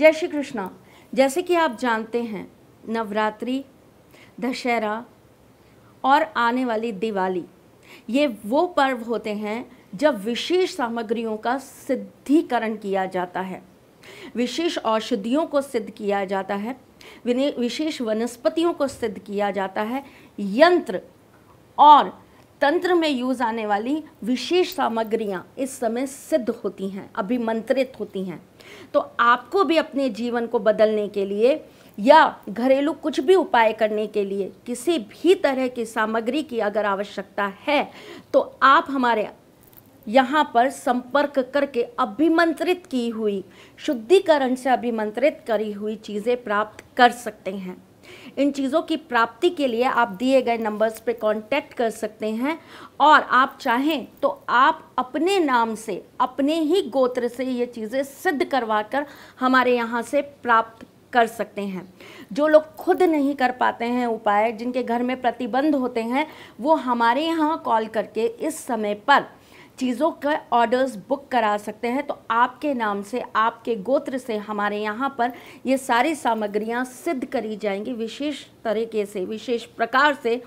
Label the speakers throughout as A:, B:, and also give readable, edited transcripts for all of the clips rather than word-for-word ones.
A: जय श्री कृष्णा। जैसे कि आप जानते हैं, नवरात्रि, दशहरा और आने वाली दिवाली, ये वो पर्व होते हैं जब विशेष सामग्रियों का सिद्धीकरण किया जाता है, विशेष औषधियों को सिद्ध किया जाता है, विशेष वनस्पतियों को सिद्ध किया जाता है, यंत्र और तंत्र में यूज आने वाली विशेष सामग्रियां इस समय सिद्ध होती हैं, अभिमंत्रित होती हैं। तो आपको भी अपने जीवन को बदलने के लिए या घरेलू कुछ भी उपाय करने के लिए किसी भी तरह की सामग्री की अगर आवश्यकता है तो आप हमारे यहाँ पर संपर्क करके अभिमंत्रित की हुई, शुद्धिकरण से अभिमंत्रित करी हुई चीज़ें प्राप्त कर सकते हैं। इन चीज़ों की प्राप्ति के लिए आप दिए गए नंबर्स पे कांटेक्ट कर सकते हैं और आप चाहें तो आप अपने नाम से, अपने ही गोत्र से ये चीज़ें सिद्ध करवाकर हमारे यहाँ से प्राप्त कर सकते हैं। जो लोग खुद नहीं कर पाते हैं उपाय, जिनके घर में प्रतिबंध होते हैं, वो हमारे यहाँ कॉल करके इस समय पर चीज़ों का ऑर्डर्स बुक करा सकते हैं। तो आपके नाम से, आपके गोत्र से हमारे यहाँ पर ये सारी सामग्रियाँ सिद्ध करी जाएंगी, विशेष तरीके से, विशेष प्रकार से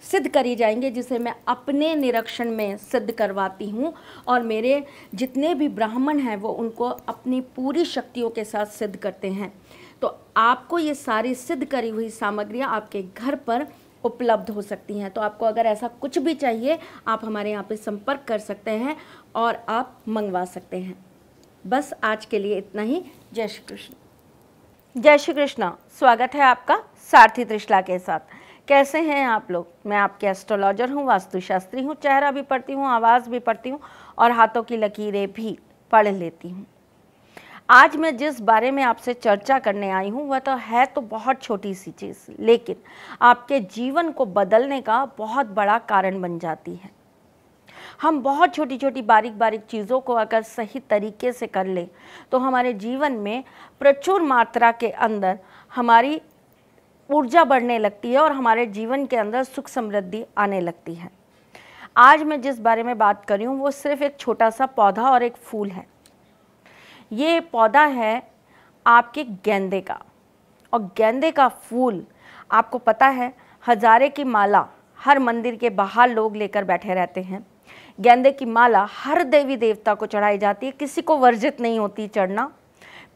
A: सिद्ध करी जाएंगे, जिसे मैं अपने निरीक्षण में सिद्ध करवाती हूँ और मेरे जितने भी ब्राह्मण हैं वो उनको अपनी पूरी शक्तियों के साथ सिद्ध करते हैं। तो आपको ये सारी सिद्ध करी हुई सामग्रियाँ आपके घर पर उपलब्ध हो सकती हैं। तो आपको अगर ऐसा कुछ भी चाहिए, आप हमारे यहाँ पे संपर्क कर सकते हैं और आप मंगवा सकते हैं। बस आज के लिए इतना ही। जय श्री कृष्ण। जय श्री कृष्ण। स्वागत है आपका सारथी त्रिशला के साथ। कैसे हैं आप लोग? मैं आपके एस्ट्रोलॉजर हूँ, वास्तुशास्त्री हूँ, चेहरा भी पढ़ती हूँ, आवाज़ भी पढ़ती हूँ और हाथों की लकीरें भी पढ़ लेती हूँ। आज मैं जिस बारे में आपसे चर्चा करने आई हूँ वह तो बहुत छोटी सी चीज़, लेकिन आपके जीवन को बदलने का बहुत बड़ा कारण बन जाती है। हम बहुत छोटी छोटी बारीक बारीक चीज़ों को अगर सही तरीके से कर लें तो हमारे जीवन में प्रचुर मात्रा के अंदर हमारी ऊर्जा बढ़ने लगती है और हमारे जीवन के अंदर सुख समृद्धि आने लगती है। आज मैं जिस बारे में बात कर रही हूँ वो सिर्फ एक छोटा सा पौधा और एक फूल है। ये पौधा है आपके गेंदे का, और गेंदे का फूल आपको पता है, हजारे की माला हर मंदिर के बाहर लोग लेकर बैठे रहते हैं। गेंदे की माला हर देवी देवता को चढ़ाई जाती है, किसी को वर्जित नहीं होती चढ़ना।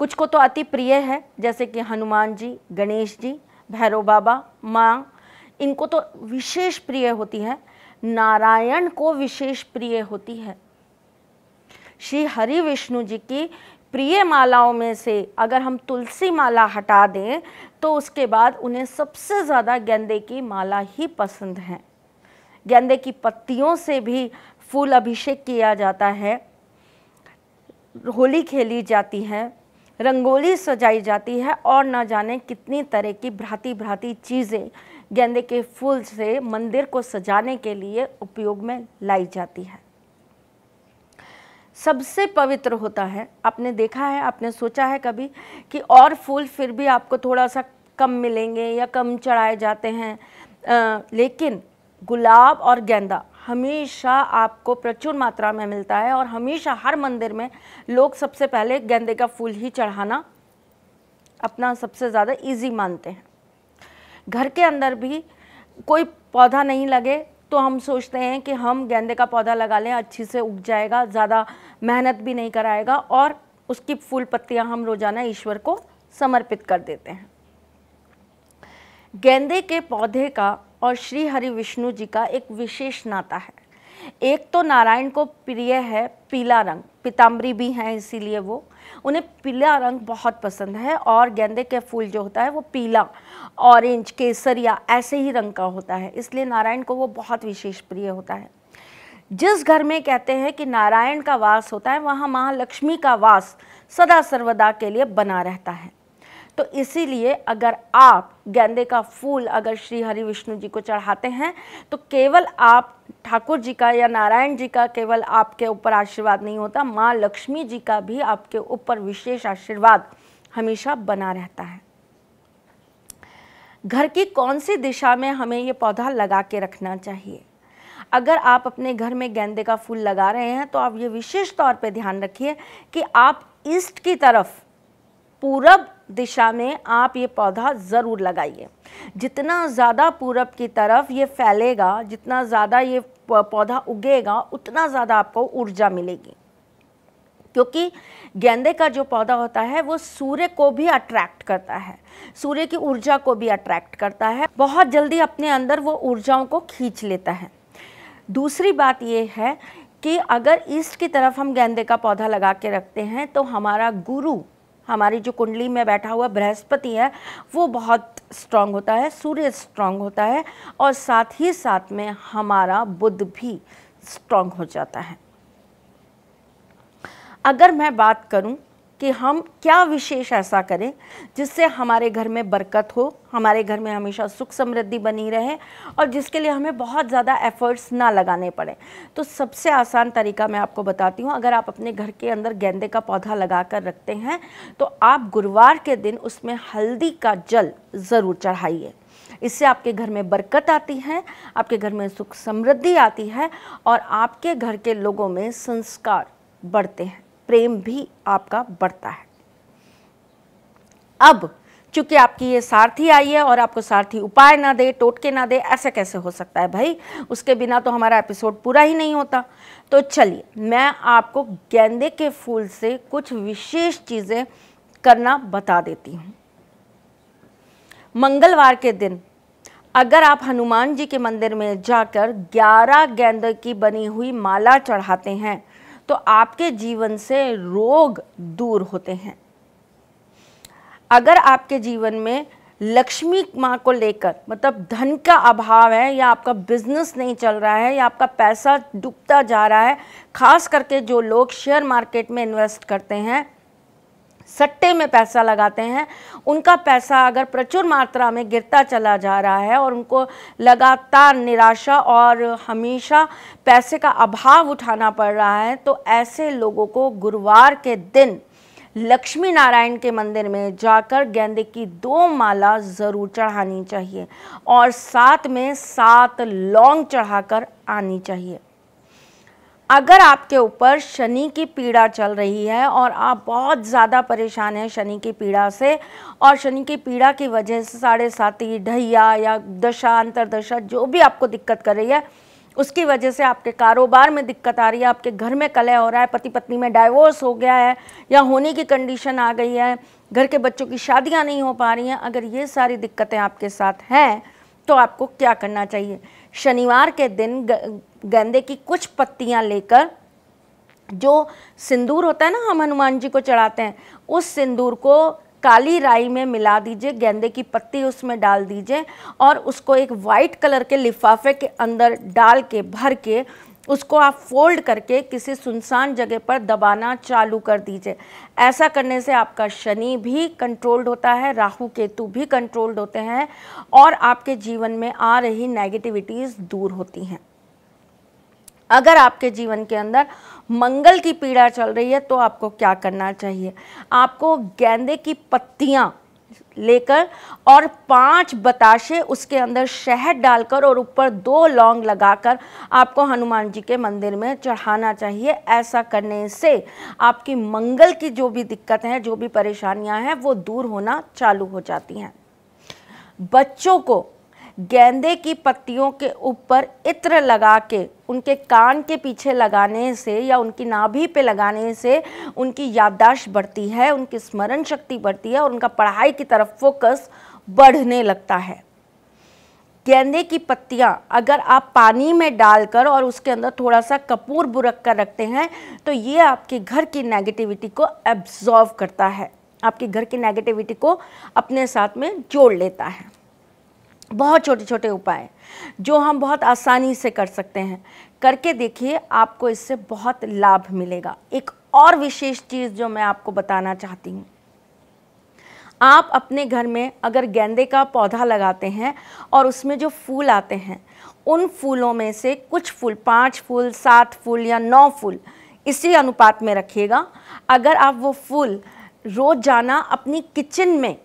A: कुछ को तो अति प्रिय है, जैसे कि हनुमान जी, गणेश जी, भैरव बाबा, माँ, इनको तो विशेष प्रिय होती है। नारायण को विशेष प्रिय होती है। श्री हरि विष्णु जी की प्रिय मालाओं में से अगर हम तुलसी माला हटा दें तो उसके बाद उन्हें सबसे ज़्यादा गेंदे की माला ही पसंद है। गेंदे की पत्तियों से भी फूल अभिषेक किया जाता है, होली खेली जाती है, रंगोली सजाई जाती है और न जाने कितनी तरह की भ्रांति भ्रांति चीज़ें गेंदे के फूल से मंदिर को सजाने के लिए उपयोग में लाई जाती है। सबसे पवित्र होता है। आपने देखा है, आपने सोचा है कभी कि और फूल फिर भी आपको थोड़ा सा कम मिलेंगे या कम चढ़ाए जाते हैं, लेकिन गुलाब और गेंदा हमेशा आपको प्रचुर मात्रा में मिलता है और हमेशा हर मंदिर में लोग सबसे पहले गेंदे का फूल ही चढ़ाना अपना सबसे ज़्यादा इजी मानते हैं। घर के अंदर भी कोई पौधा नहीं लगे तो हम सोचते हैं कि हम गेंदे का पौधा लगा लें, अच्छी से उग जाएगा, ज़्यादा मेहनत भी नहीं कराएगा और उसकी फूल पत्तियां हम रोज़ाना ईश्वर को समर्पित कर देते हैं। गेंदे के पौधे का और श्री हरि विष्णु जी का एक विशेष नाता है। एक तो नारायण को प्रिय है पीला रंग, पीताम्बरी भी हैं इसीलिए वो, उन्हें पीला रंग बहुत पसंद है और गेंदे के फूल जो होता है वो पीला, ऑरेंज, केसरिया ऐसे ही रंग का होता है, इसलिए नारायण को वो बहुत विशेष प्रिय होता है। जिस घर में कहते हैं कि नारायण का वास होता है वहाँ महालक्ष्मी का वास सदा सर्वदा के लिए बना रहता है। तो इसीलिए अगर आप गेंदे का फूल अगर श्री हरि विष्णु जी को चढ़ाते हैं तो केवल आप ठाकुर जी का या नारायण जी का केवल आपके ऊपर आशीर्वाद नहीं होता, माँ लक्ष्मी जी का भी आपके ऊपर विशेष आशीर्वाद हमेशा बना रहता है। घर की कौन सी दिशा में हमें ये पौधा लगा के रखना चाहिए? अगर आप अपने घर में गेंदे का फूल लगा रहे हैं तो आप ये विशेष तौर पे ध्यान रखिए कि आप ईस्ट की तरफ पूरब दिशा में आप ये पौधा ज़रूर लगाइए। जितना ज़्यादा पूरब की तरफ ये फैलेगा, जितना ज़्यादा ये पौधा उगेगा, उतना ज़्यादा आपको ऊर्जा मिलेगी, क्योंकि गेंदे का जो पौधा होता है वो सूर्य को भी अट्रैक्ट करता है, सूर्य की ऊर्जा को भी अट्रैक्ट करता है, बहुत जल्दी अपने अंदर वो ऊर्जाओं को खींच लेता है। दूसरी बात ये है कि अगर ईस्ट की तरफ हम गेंदे का पौधा लगा के रखते हैं तो हमारा गुरु, हमारी जो कुंडली में बैठा हुआ बृहस्पति है, वो बहुत स्ट्रांग होता है, सूर्य स्ट्रांग होता है, और साथ ही साथ में हमारा बुध भी स्ट्रांग हो जाता है। अगर मैं बात करूं कि हम क्या विशेष ऐसा करें जिससे हमारे घर में बरकत हो, हमारे घर में हमेशा सुख समृद्धि बनी रहे और जिसके लिए हमें बहुत ज़्यादा एफर्ट्स ना लगाने पड़े, तो सबसे आसान तरीका मैं आपको बताती हूँ। अगर आप अपने घर के अंदर गेंदे का पौधा लगा कर रखते हैं तो आप गुरुवार के दिन उसमें हल्दी का जल ज़रूर चढ़ाइए। इससे आपके घर में बरकत आती है, आपके घर में सुख समृद्धि आती है और आपके घर के लोगों में संस्कार बढ़ते हैं, प्रेम भी आपका बढ़ता है। अब चूंकि आपकी ये सारथी आई है और आपको सारथी उपाय ना दे, टोटके ना दे, ऐसे कैसे हो सकता है भाई? उसके बिना तो हमारा एपिसोड पूरा ही नहीं होता। तो चलिए मैं आपको गेंदे के फूल से कुछ विशेष चीज़ें करना बता देती हूँ। मंगलवार के दिन अगर आप हनुमान जी के मंदिर में जाकर 11 गेंदे की बनी हुई माला चढ़ाते हैं तो आपके जीवन से रोग दूर होते हैं। अगर आपके जीवन में लक्ष्मी माँ को लेकर, मतलब धन का अभाव है, या आपका बिजनेस नहीं चल रहा है, या आपका पैसा डूबता जा रहा है, खास करके जो लोग शेयर मार्केट में इन्वेस्ट करते हैं, सट्टे में पैसा लगाते हैं, उनका पैसा अगर प्रचुर मात्रा में गिरता चला जा रहा है और उनको लगातार निराशा और हमेशा पैसे का अभाव उठाना पड़ रहा है, तो ऐसे लोगों को गुरुवार के दिन लक्ष्मी नारायण के मंदिर में जाकर गेंदे की 2 माला ज़रूर चढ़ानी चाहिए और साथ में 7 लौंग चढ़ाकर आनी चाहिए। अगर आपके ऊपर शनि की पीड़ा चल रही है और आप बहुत ज़्यादा परेशान हैं शनि की पीड़ा से, और शनि की पीड़ा की वजह से 7.5 ढैया या दशा अंतरदशा जो भी आपको दिक्कत कर रही है, उसकी वजह से आपके कारोबार में दिक्कत आ रही है, आपके घर में कलह हो रहा है, पति पत्नी में डाइवोर्स हो गया है या होने की कंडीशन आ गई है, घर के बच्चों की शादियाँ नहीं हो पा रही हैं, अगर ये सारी दिक्कतें आपके साथ हैं तो आपको क्या करना चाहिए? शनिवार के दिन गेंदे की कुछ पत्तियां लेकर, जो सिंदूर होता है ना हम हनुमान जी को चढ़ाते हैं, उस सिंदूर को काली राई में मिला दीजिए, गेंदे की पत्ती उसमें डाल दीजिए और उसको एक वाइट कलर के लिफाफे के अंदर डाल के भर के उसको आप फोल्ड करके किसी सुनसान जगह पर दबाना चालू कर दीजिए। ऐसा करने से आपका शनि भी कंट्रोल्ड होता है, राहु केतु भी कंट्रोल्ड होते हैं और आपके जीवन में आ रही नेगेटिविटीज़ दूर होती हैं। अगर आपके जीवन के अंदर मंगल की पीड़ा चल रही है तो आपको क्या करना चाहिए? आपको गेंदे की पत्तियां लेकर और 5 बताशे उसके अंदर शहद डालकर और ऊपर 2 लौंग लगाकर आपको हनुमान जी के मंदिर में चढ़ाना चाहिए। ऐसा करने से आपकी मंगल की जो भी दिक्कत है, जो भी परेशानियां हैं, वो दूर होना चालू हो जाती हैं। बच्चों को गेंदे की पत्तियों के ऊपर इत्र लगा के उनके कान के पीछे लगाने से या उनकी नाभि पे लगाने से उनकी याददाश्त बढ़ती है, उनकी स्मरण शक्ति बढ़ती है और उनका पढ़ाई की तरफ फोकस बढ़ने लगता है। गेंदे की पत्तियां अगर आप पानी में डालकर और उसके अंदर थोड़ा सा कपूर बुरक कर रखते हैं तो ये आपके घर की नेगेटिविटी को एब्जॉर्व करता है, आपके घर की नेगेटिविटी को अपने साथ में जोड़ लेता है। बहुत छोटे छोटे उपाय जो हम बहुत आसानी से कर सकते हैं, करके देखिए, आपको इससे बहुत लाभ मिलेगा। एक और विशेष चीज़ जो मैं आपको बताना चाहती हूँ, आप अपने घर में अगर गेंदे का पौधा लगाते हैं और उसमें जो फूल आते हैं, उन फूलों में से कुछ फूल 5 फूल, 7 फूल या 9 फूल इसी अनुपात में रखिएगा। अगर आप वो फूल रोज़ाना अपनी किचन में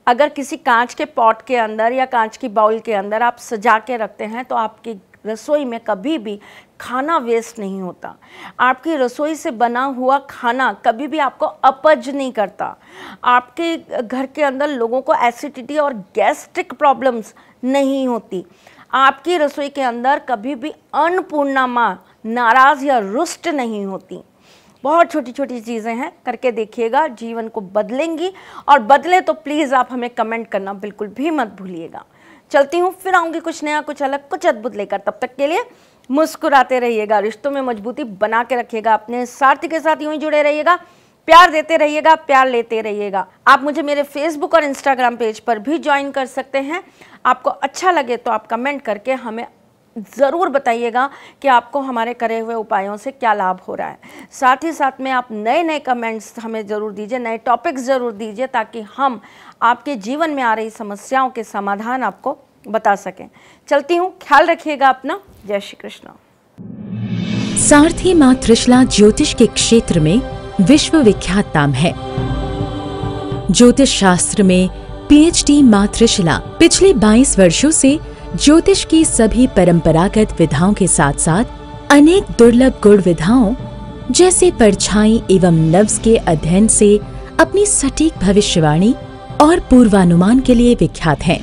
A: अगर किसी कांच के पॉट के अंदर या कांच की बाउल के अंदर आप सजा के रखते हैं तो आपके रसोई में कभी भी खाना वेस्ट नहीं होता। आपकी रसोई से बना हुआ खाना कभी भी आपको अपच नहीं करता। आपके घर के अंदर लोगों को एसिडिटी और गैस्ट्रिक प्रॉब्लम्स नहीं होती। आपकी रसोई के अंदर कभी भी अन्नपूर्णा माँ नाराज़ या रुष्ट नहीं होती। बहुत छोटी छोटी चीज़ें हैं, करके देखिएगा, जीवन को बदलेंगी। और बदले तो प्लीज़ आप हमें कमेंट करना बिल्कुल भी मत भूलिएगा। चलती हूँ, फिर आऊँगी कुछ नया, कुछ अलग, कुछ अद्भुत लेकर। तब तक के लिए मुस्कुराते रहिएगा, रिश्तों में मजबूती बना के रखिएगा, अपने साथी के साथ यूं ही जुड़े रहिएगा, प्यार देते रहिएगा, प्यार लेते रहिएगा। आप मुझे मेरे फेसबुक और इंस्टाग्राम पेज पर भी ज्वाइन कर सकते हैं। आपको अच्छा लगे तो आप कमेंट करके हमें ज़रूर बताइएगा कि आपको हमारे करे हुए उपायों से क्या लाभ हो रहा है। साथ ही साथ में आप नए नए कमेंट्स हमें ज़रूर दीजिए, नए टॉपिक्स ज़रूर दीजिए, ताकि हम आपके जीवन में आ रही समस्याओं के समाधान आपको बता सकें। चलती हूँ, ख्याल रखिएगा अपना। जय श्री कृष्ण।
B: सारथी माँ त्रिशला ज्योतिष के क्षेत्र में विश्व विख्यात नाम है। ज्योतिष शास्त्र में PhD माँ त्रिशला पिछले 22 वर्षों से ज्योतिष की सभी परंपरागत विधाओं के साथ साथ अनेक दुर्लभ गुण विधाओं जैसे परछाई एवं नव्स के अध्ययन से अपनी सटीक भविष्यवाणी और पूर्वानुमान के लिए विख्यात हैं।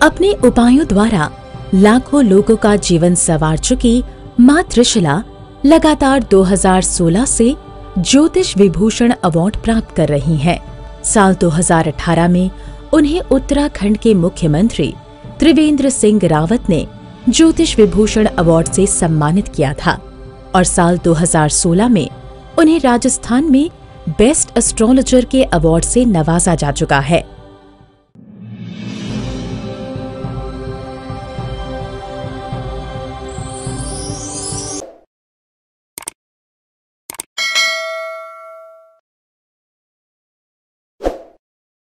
B: अपने उपायों द्वारा लाखों लोगों का जीवन संवार चुकी माँ त्रिशला लगातार 2016 से ज्योतिष विभूषण अवार्ड प्राप्त कर रही हैं। साल 2018 में उन्हें उत्तराखंड के मुख्यमंत्री त्रिवेंद्र सिंह रावत ने ज्योतिष विभूषण अवार्ड से सम्मानित किया था और साल 2016 में उन्हें राजस्थान में बेस्ट एस्ट्रोलॉजर के अवार्ड से नवाजा जा चुका है।